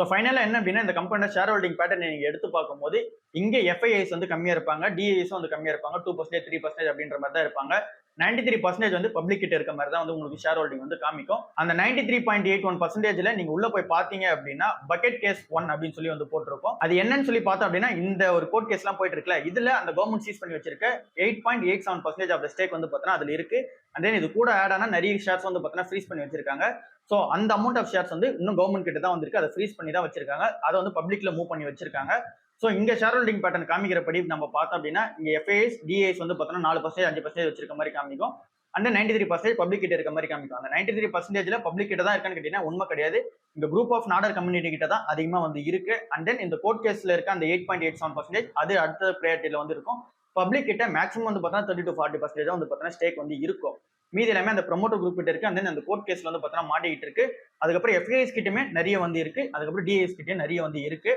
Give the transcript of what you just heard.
So ஃபைனலா என்ன அப்படின்னா இந்த கம்பெனியோட ஷேர் ஹோல்டிங் பேட்டர்ன் நீங்க எடுத்து பார்க்கும்போது இங்க எஃப்ஐஐஸ் வந்து கம்மியா இருப்பாங்க, டிஐஎஸ் வந்து கம்மியா இருப்பாங்க, 2% 3% அப்படின்ற மாதிரி தான் இருப்பாங்க. 93% வந்து பப்ளிக் கிட்ட இருக்க மாதிரி தான் வந்து உங்களுக்கு ஷேர் ஹோல்டிங் வந்து காமிக்கும். அந்த 93.81%ல நீங்க உள்ள போய் பாத்தீங்க அப்படின்னா பக்கெட் கேஸ் 1 அப்படின்னு சொல்லி வந்து போட்டிருக்கோம். அது என்னன்னு சொல்லி பார்த்தோம் அப்படின்னா இந்த ஒரு கோர்ட் கேஸ் எல்லாம் போயிட்டு இருக்குல்ல, இதுல அந்த கவர்மெண்ட் சீஸ் பண்ணி வச்சிருக்க 8.87% ஆஃப் த ஸ்டேக் வந்து பார்த்தீங்கன்னா அதுல இருக்கு. அண்ட் தென் இது கூட ஆட் ஆனா நிறைய ஷேர்ஸ் வந்து பார்த்தீங்கன்னா ஃப்ரீஸ் பண்ணி வச்சிருக்காங்க. ஸோ அந்த அமௌண்ட் ஆஃப் ஷேர்ஸ் வந்து இன்னும் கவர்மெண்ட் கிட்ட தான் வந்திருக்கு. அதை ஃப்ரீஸ் பண்ணி தான் வச்சிருக்காங்க. அதை வந்து பப்ளிக்ல மூவ் பண்ணி வச்சிருக்காங்க. ஸோ இங்க ஷேர் ஹோல்டிங் பேட்டர்ன் காமிக்கிறபடி நம்ம பார்த்தோம் அப்படின்னா இங்க எஃப்ஐஎஸ் டிஐஎஸ் வந்து பார்த்தோம்னா 4% 5% வச்சிருக்க மாதிரி காமிக்கும். அண்ட் 93% பப்ளிக் கிட்ட இருக்க மாதிரி காமிக்கும். அந்த 93%ல பப்ளிக் கிட்ட தான் இருக்கான்னு கேட்டீங்கன்னா உண்மை கிடையாது. இந்த குரூப் ஆஃப் நாடர் கம்யூனிட்டி கிட்ட தான் அதிகமா வந்து இருக்கு. அண்ட் தென் இந்த கோர்ட் கேஸ்ல இருக்க அந்த 8.87% அது அடுத்த ப்ரையாரிட்டியில வந்து இருக்கும். பப்ளிக் கிட்ட மேக்ஸிமம் வந்து பார்த்தீங்கன்னா 30 to 40% வந்து பார்த்தீங்கன்னா ஸ்டேக் வந்து இருக்கும். மீதி எல்லாமே அந்த ப்ரொமோட்டர் குரூப் கிட்ட இருக்கு. அண்ட் தென் அந்த கோர்ட் கேஸ்ல வந்து பார்த்தீங்கன்னா மாட்டிக்கிட்டு இருக்கு. அதுக்கப்புறம் எஃப்ஐஎஸ் கிட்டயுமே நிறைய வந்து இருக்கு. அதுக்கப்புறம் டிஐஎஸ் கிட்டயும் நிறைய வந்து இருக்கு.